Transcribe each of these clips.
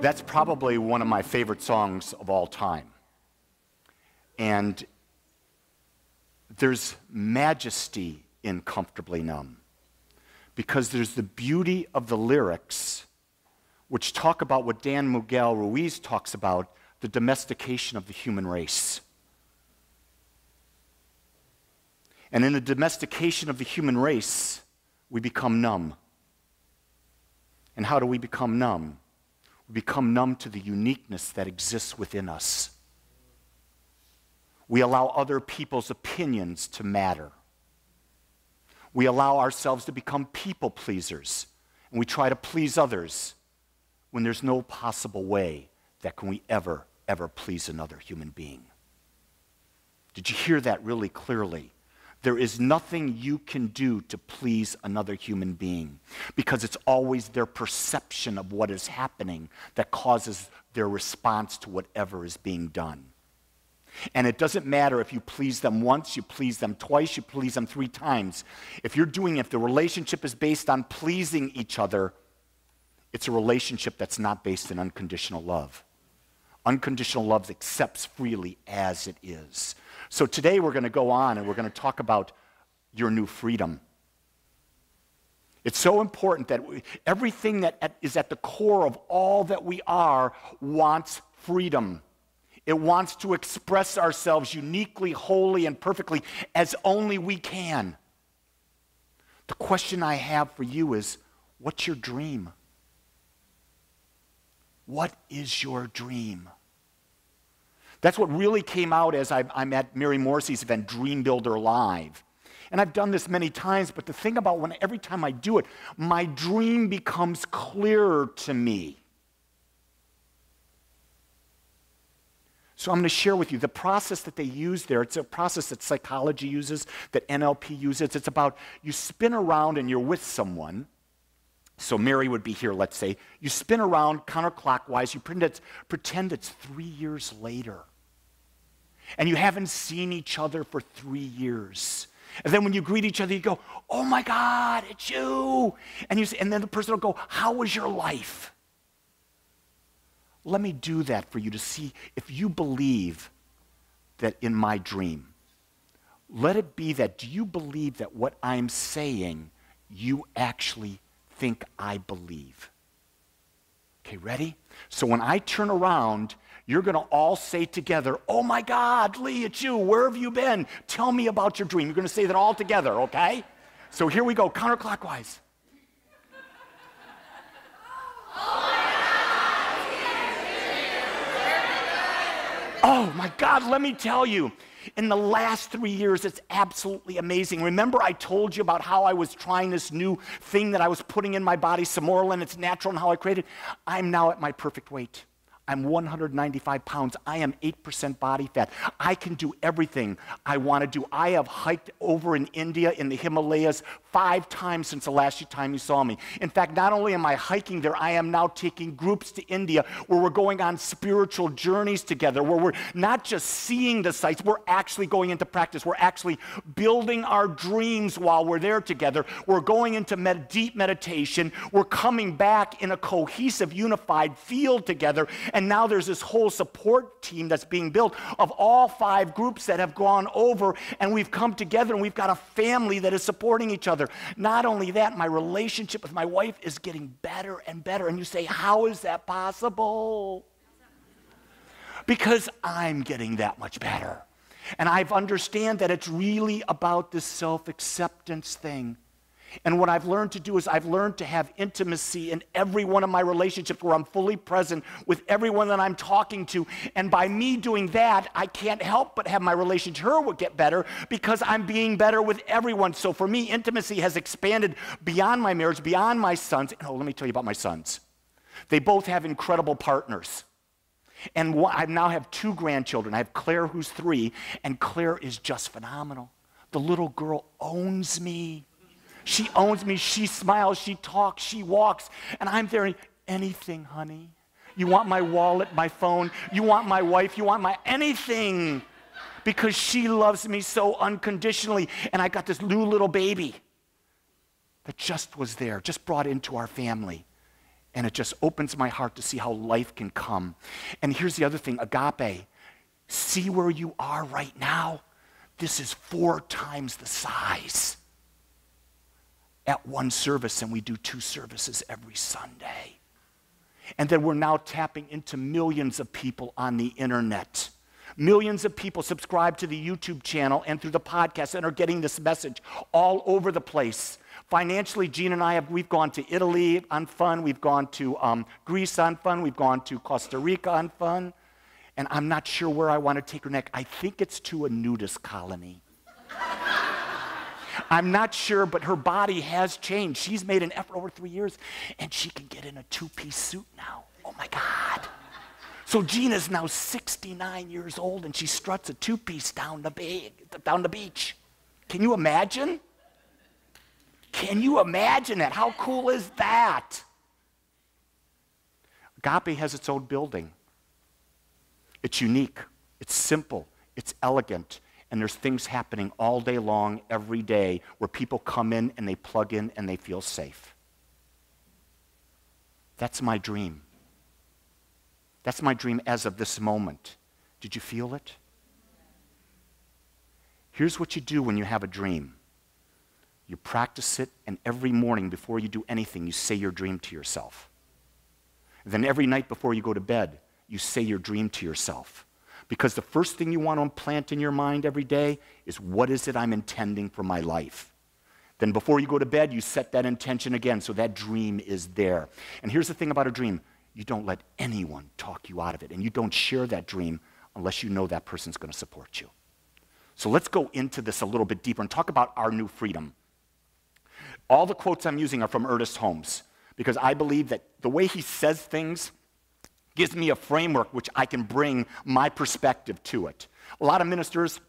That's probably one of my favorite songs of all time. And there's majesty in Comfortably Numb, because there's the beauty of the lyrics, which talk about what Dan Miguel Ruiz talks about, the domestication of the human race. And in the domestication of the human race, we become numb. And how do we become numb? We become numb to the uniqueness that exists within us. We allow other people's opinions to matter. We allow ourselves to become people pleasers, and we try to please others when there's no possible way that we ever please another human being. Did you hear that really clearly? There is nothing you can do to please another human being, because it's always their perception of what is happening that causes their response to whatever is being done. And it doesn't matter if you please them once, you please them twice, you please them 3 times. If the relationship is based on pleasing each other, it's a relationship that's not based in unconditional love. Unconditional love accepts freely as it is. So today we're going to go on and we're going to talk about your new freedom. It's so important that everything that is at the core of all that we are wants freedom. It wants to express ourselves uniquely, wholly, and perfectly as only we can. The question I have for you is, what's your dream? What is your dream? That's what really came out as I'm at Mary Morrissey's event, Dream Builder Live. And I've done this many times, but the thing about every time I do it, my dream becomes clearer to me. So I'm going to share with you the process that they use there. It's a process that psychology uses, that NLP uses. It's about you spin around and you're with someone. So Mary would be here, let's say. You spin around counterclockwise. You pretend it's 3 years later. And you haven't seen each other for 3 years. And then when you greet each other, you go, "Oh my God, it's you." And then the person will go, "How was your life?" Let me do that for you to see if you believe that in my dream. Let it be that, do you believe that what I'm saying you actually think I believe? Okay, ready? So when I turn around, you're going to all say together, "Oh my God, Lee, it's you. Where have you been? Tell me about your dream." You're going to say that all together, okay? So here we go, counterclockwise. Oh my God, let me tell you, in the last 3 years, it's absolutely amazing. Remember I told you about how I was trying this new thing that I was putting in my body, Samoralin, it's natural, and how I created? I'm now at my perfect weight. I'm 195 pounds. I am 8% body fat. I can do everything I want to do. I have hiked over in India in the Himalayas 5 times since the last time you saw me. In fact, not only am I hiking there, I am now taking groups to India where we're going on spiritual journeys together, where we're not just seeing the sights, we're actually going into practice. We're actually building our dreams while we're there together. We're going into deep meditation. We're coming back in a cohesive, unified field together. And now there's this whole support team that's being built of all 5 groups that have gone over, and we've come together and we've got a family that is supporting each other. Not only that, my relationship with my wife is getting better and better. And you say, how is that possible? Because I'm getting that much better. And I understand that it's really about this self-acceptance thing. And what I've learned to do is I've learned to have intimacy in every one of my relationships where I'm fully present with everyone that I'm talking to. And by me doing that, I can't help but have my relationship with her would get better because I'm being better with everyone. So for me, intimacy has expanded beyond my marriage, beyond my sons. And let me tell you about my sons. They both have incredible partners. And I now have 2 grandchildren. I have Claire, who's 3, and Claire is just phenomenal. The little girl owns me. She owns me. She smiles. She talks. She walks. And I'm there. Anything, honey. You want my wallet, my phone. You want my wife. You want my anything. Because she loves me so unconditionally. And I got this new little baby that just was there, just brought into our family. And it just opens my heart to see how life can come. And here's the other thing, Agape. See where you are right now? This is 4 times the size at one service, and we do 2 services every Sunday. And then we're now tapping into millions of people on the internet. Millions of people subscribe to the YouTube channel and through the podcast and are getting this message all over the place. Financially, Gene and I, we've gone to Italy on fun. We've gone to Greece on fun. We've gone to Costa Rica on fun. And I'm not sure where I want to take her next. I think it's to a nudist colony. I'm not sure, but her body has changed. She's made an effort over 3 years, and she can get in a 2-piece suit now. Oh, my God. So Gene is now 69 years old, and she struts a 2-piece down the beach. Can you imagine? Can you imagine that? How cool is that? Agape has its own building. It's unique, it's simple, it's elegant, and there's things happening all day long, every day, where people come in and they plug in and they feel safe. That's my dream. That's my dream as of this moment. Did you feel it? Here's what you do when you have a dream. You practice it, and every morning before you do anything, you say your dream to yourself. Then every night before you go to bed, you say your dream to yourself. Because the first thing you want to implant in your mind every day is, what is it I'm intending for my life? Then before you go to bed, you set that intention again, so that dream is there. And here's the thing about a dream. You don't let anyone talk you out of it, and you don't share that dream unless you know that person's going to support you. So let's go into this a little bit deeper and talk about our new freedom. All the quotes I'm using are from Ernest Holmes, because I believe that the way he says things gives me a framework which I can bring my perspective to it. A lot of ministers,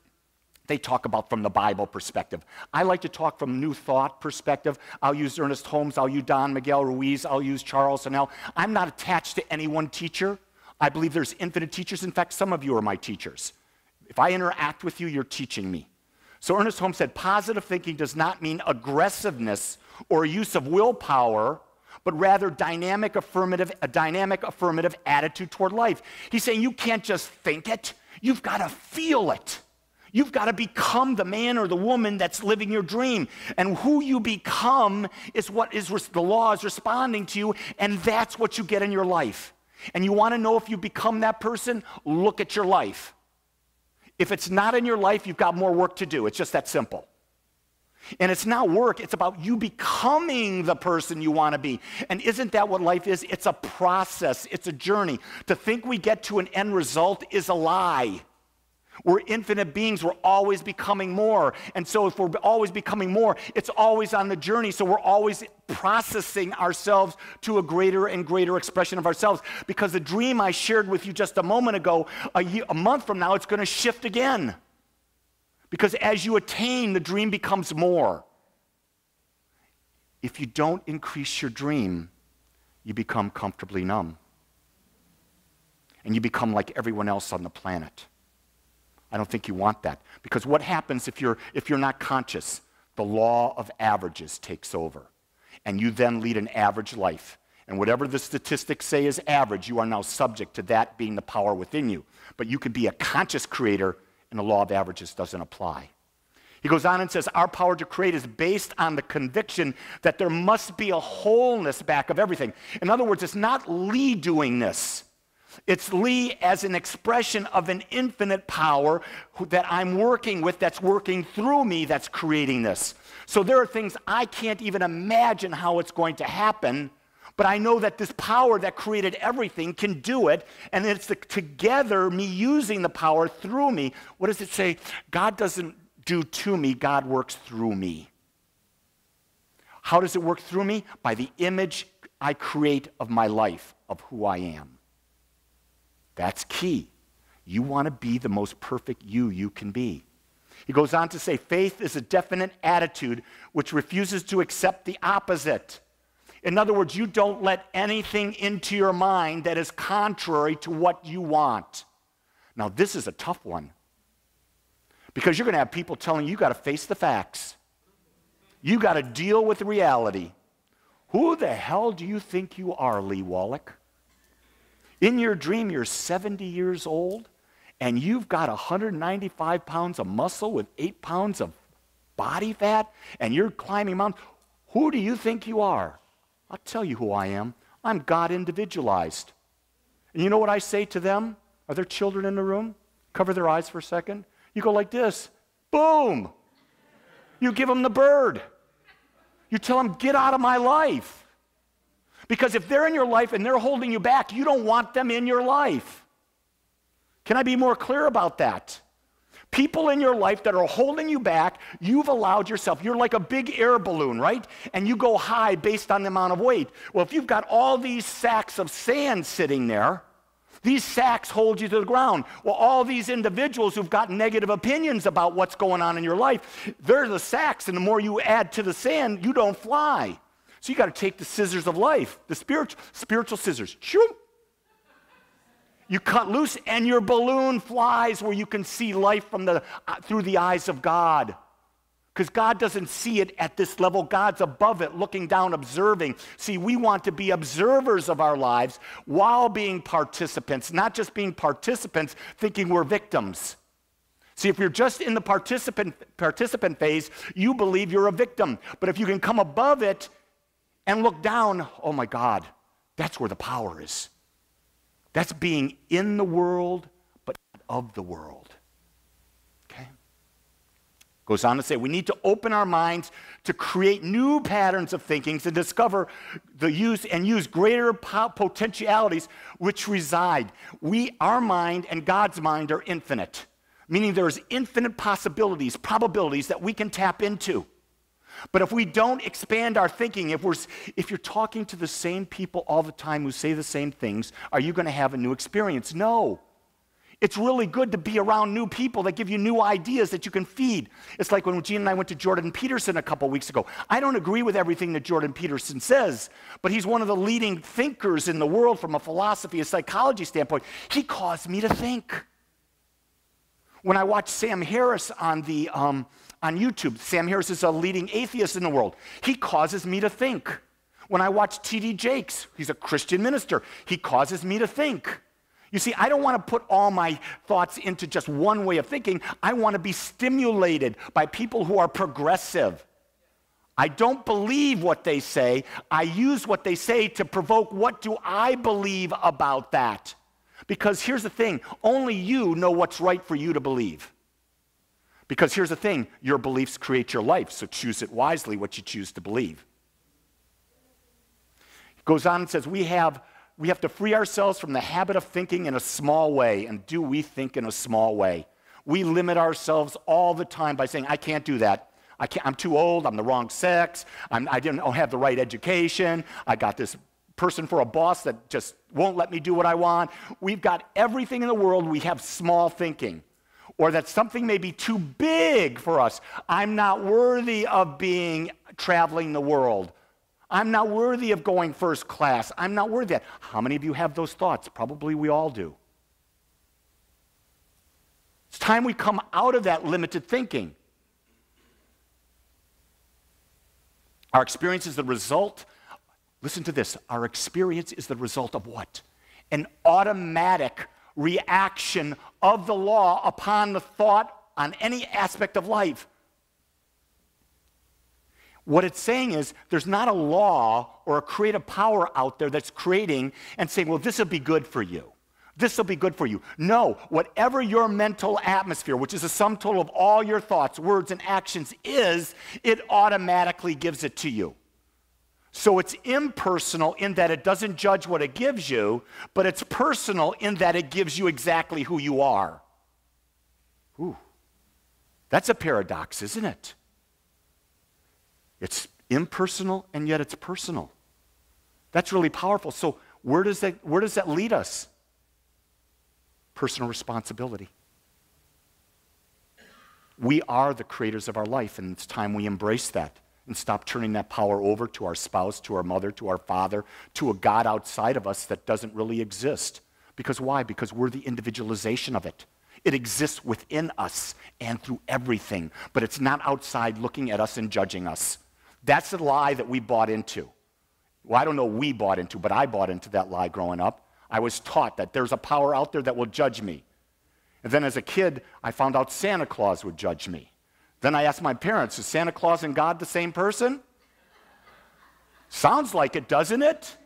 they talk about from the Bible perspective. I like to talk from New Thought perspective. I'll use Ernest Holmes, I'll use Don Miguel Ruiz, I'll use Charles Hannell. I'm not attached to any one teacher. I believe there's infinite teachers. In fact, some of you are my teachers. If I interact with you, you're teaching me. So Ernest Holmes said, positive thinking does not mean aggressiveness or use of willpower, but rather a dynamic affirmative attitude toward life. He's saying you can't just think it, you've got to feel it. You've got to become the man or the woman that's living your dream. And who you become is what the law is responding to you, and that's what you get in your life. And you want to know if you become that person? Look at your life. If it's not in your life, you've got more work to do. It's just that simple. And it's not work, it's about you becoming the person you want to be. And isn't that what life is? It's a process, it's a journey. To think we get to an end result is a lie. We're infinite beings, we're always becoming more. And so if we're always becoming more, it's always on the journey. So we're always processing ourselves to a greater and greater expression of ourselves. Because the dream I shared with you just a moment ago, a month from now, it's going to shift again. Because as you attain, the dream becomes more. If you don't increase your dream, you become comfortably numb. And you become like everyone else on the planet. I don't think you want that. Because what happens if you're not conscious? The law of averages takes over. And you then lead an average life. And whatever the statistics say is average, you are now subject to that being the power within you. But you could be a conscious creator, and the law of averages doesn't apply. He goes on and says, our power to create is based on the conviction that there must be a wholeness back of everything. In other words, it's not Lee doing this. It's Lee as an expression of an infinite power that I'm working with, that's working through me, that's creating this. So there are things I can't even imagine how it's going to happen, but I know that this power that created everything can do it, and it's together, me using the power through me. What does it say? God doesn't do to me, God works through me. How does it work through me? By the image I create of my life, of who I am. That's key. You want to be the most perfect you can be. He goes on to say, faith is a definite attitude which refuses to accept the opposite. In other words, you don't let anything into your mind that is contrary to what you want. Now, this is a tough one. Because you're going to have people telling you, you got to face the facts. You got to deal with reality. Who the hell do you think you are, Lee Wolak? In your dream, you're 70 years old, and you've got 195 pounds of muscle with 8 pounds of body fat, and you're climbing mountains. Who do you think you are? I'll tell you who I am. I'm God individualized. And you know what I say to them? Are there children in the room? Cover their eyes for a second. You go like this. Boom. You give them the bird. You tell them, get out of my life. Because if they're in your life and they're holding you back, you don't want them in your life. Can I be more clear about that? People in your life that are holding you back, you've allowed yourself. You're like a big air balloon, right? And you go high based on the amount of weight. Well, if you've got all these sacks of sand sitting there, these sacks hold you to the ground. Well, all these individuals who've got negative opinions about what's going on in your life, they're the sacks, and the more you add to the sand, you don't fly. So you got to take the scissors of life, the spiritual scissors. Shoo! You cut loose, and your balloon flies where you can see life from through the eyes of God. Because God doesn't see it at this level. God's above it, looking down, observing. See, we want to be observers of our lives while being participants, not just being participants thinking we're victims. See, if you're just in the participant phase, you believe you're a victim. But if you can come above it and look down, oh my God, that's where the power is. That's being in the world, but not of the world. Okay? Goes on to say, we need to open our minds to create new patterns of thinking and discover use greater potentialities which reside. Our mind and God's mind are infinite, meaning there's infinite possibilities, probabilities that we can tap into. But if we don't expand our thinking, if you're talking to the same people all the time who say the same things, are you going to have a new experience? No. It's really good to be around new people that give you new ideas that you can feed. It's like when Gene and I went to Jordan Peterson a couple weeks ago. I don't agree with everything that Jordan Peterson says, but he's one of the leading thinkers in the world from a philosophy, a psychology standpoint. He caused me to think. When I watched Sam Harris on YouTube, Sam Harris is a leading atheist in the world. He causes me to think. When I watch T.D. Jakes, he's a Christian minister. He causes me to think. You see, I don't want to put all my thoughts into just one way of thinking. I want to be stimulated by people who are progressive. I don't believe what they say. I use what they say to provoke what do I believe about that. Because here's the thing, only you know what's right for you to believe. Because here's the thing, your beliefs create your life, so choose it wisely what you choose to believe. It goes on and says, we have to free ourselves from the habit of thinking in a small way. And do we think in a small way? We limit ourselves all the time by saying, I can't do that. I'm too old, I'm the wrong sex, I don't have the right education, I got this person for a boss that just won't let me do what I want. We've got everything in the world, we have small thinking. Or that something may be too big for us. I'm not worthy of traveling the world. I'm not worthy of going first class. I'm not worthy of that. How many of you have those thoughts? Probably we all do. It's time we come out of that limited thinking. Our experience is the result. Listen to this. Our experience is the result of what? An automatic reaction of the law upon the thought on any aspect of life. What it's saying is there's not a law or a creative power out there that's creating and saying, well, this will be good for you. This will be good for you. No, whatever your mental atmosphere, which is a sum total of all your thoughts, words, and actions is, it automatically gives it to you. So it's impersonal in that it doesn't judge what it gives you, but it's personal in that it gives you exactly who you are. Ooh, that's a paradox, isn't it? It's impersonal and yet it's personal. That's really powerful. So where does that lead us? Personal responsibility. We are the creators of our life, and it's time we embrace that and stop turning that power over to our spouse, to our mother, to our father, to a God outside of us that doesn't really exist. Because why? Because we're the individualization of it. It exists within us and through everything, but it's not outside looking at us and judging us. That's the lie that we bought into. Well, I don't know we bought into, but I bought into that lie growing up. I was taught that there's a power out there that will judge me. And then as a kid, I found out Santa Claus would judge me. Then I asked my parents, is Santa Claus and God the same person? Sounds like it, doesn't it?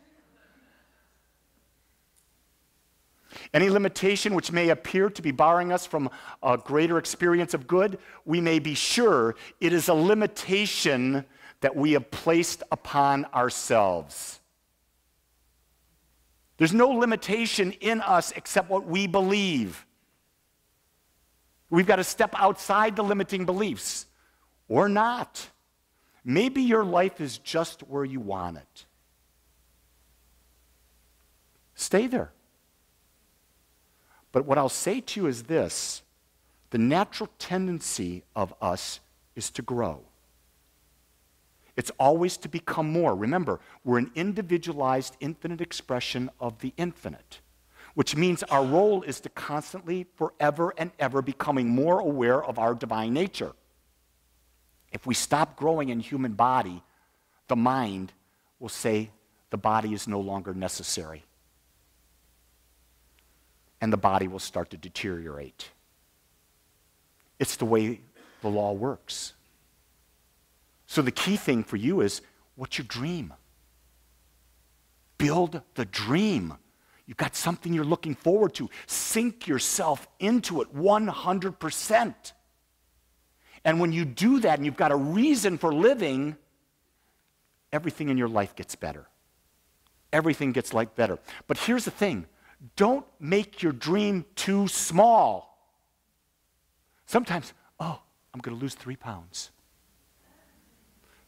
Any limitation which may appear to be barring us from a greater experience of good, we may be sure it is a limitation that we have placed upon ourselves. There's no limitation in us except what we believe. We've got to step outside the limiting beliefs, or not. Maybe your life is just where you want it. Stay there. But what I'll say to you is this: the natural tendency of us is to grow. It's always to become more. Remember, we're an individualized, infinite expression of the infinite, which means our role is to constantly, forever and ever, becoming more aware of our divine nature. If we stop growing in human body, the mind will say the body is no longer necessary. And the body will start to deteriorate. It's the way the law works. So the key thing for you is, what's your dream? Build the dream. You've got something you're looking forward to. Sink yourself into it 100%. And when you do that and you've got a reason for living, everything in your life gets better. Everything gets better. But here's the thing. Don't make your dream too small. Sometimes, I'm going to lose 3 pounds.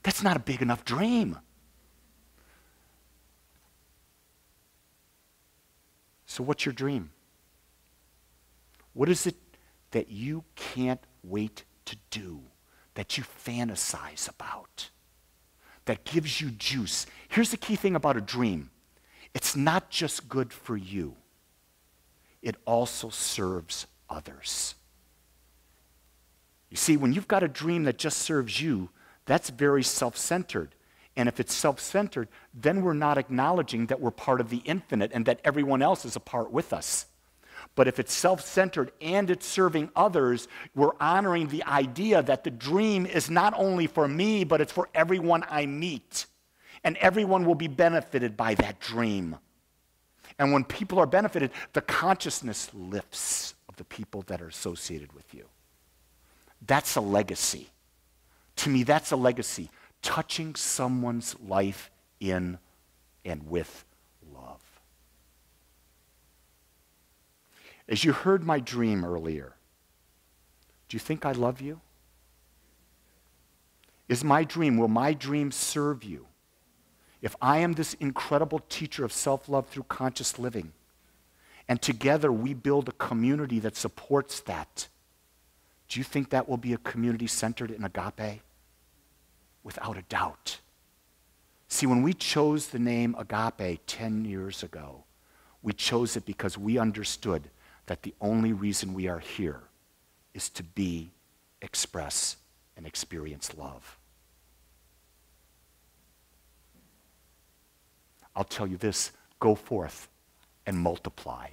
That's not a big enough dream. So what's your dream? What is it that you can't wait to do, that you fantasize about, that gives you juice? Here's the key thing about a dream. It's not just good for you. It also serves others. You see, when you've got a dream that just serves you, that's very self-centered. And if it's self-centered, then we're not acknowledging that we're part of the infinite and that everyone else is a part with us. But if it's self-centered and it's serving others, we're honoring the idea that the dream is not only for me, but it's for everyone I meet. And everyone will be benefited by that dream. And when people are benefited, the consciousness lifts of the people that are associated with you. That's a legacy. To me, that's a legacy. Touching someone's life in and with love. As you heard my dream earlier, do you think I love you? Will my dream serve you? If I am this incredible teacher of self-love through conscious living, and together we build a community that supports that, do you think that will be a community centered in agape? Without a doubt. See, when we chose the name Agape 10 years ago, we chose it because we understood that the only reason we are here is to be, express, and experience love. I'll tell you this, go forth and multiply.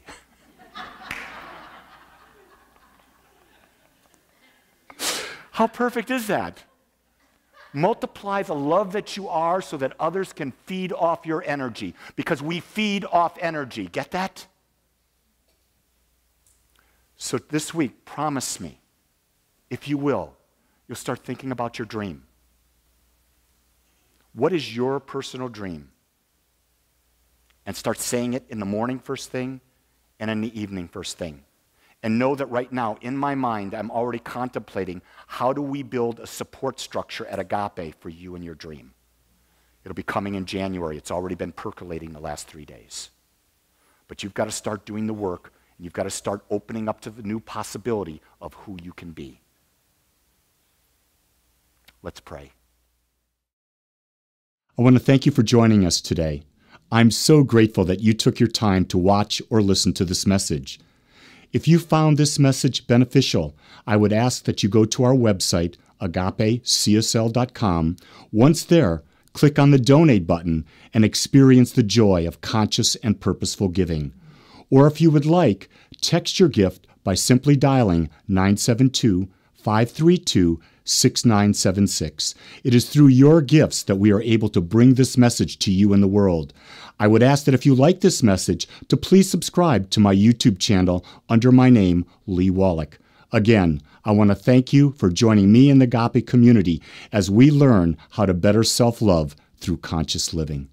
How perfect is that? Multiply the love that you are so that others can feed off your energy, because we feed off energy. Get that? So this week, promise me, if you will, you'll start thinking about your dream. What is your personal dream? And start saying it in the morning first thing and in the evening first thing. And know that right now, in my mind, I'm already contemplating how do we build a support structure at Agape for you and your dream. It'll be coming in January. It's already been percolating the last 3 days. But you've got to start doing the work, and you've got to start opening up to the new possibility of who you can be. Let's pray. I want to thank you for joining us today. I'm so grateful that you took your time to watch or listen to this message. If you found this message beneficial, I would ask that you go to our website, agapecsl.com. Once there, click on the donate button and experience the joy of conscious and purposeful giving. Or if you would like, text your gift by simply dialing 972-532-6976. It is through your gifts that we are able to bring this message to you in the world. I would ask that if you like this message, to please subscribe to my YouTube channel under my name, Lee Wolak. Again, I want to thank you for joining me in the Agape community as we learn how to better self-love through conscious living.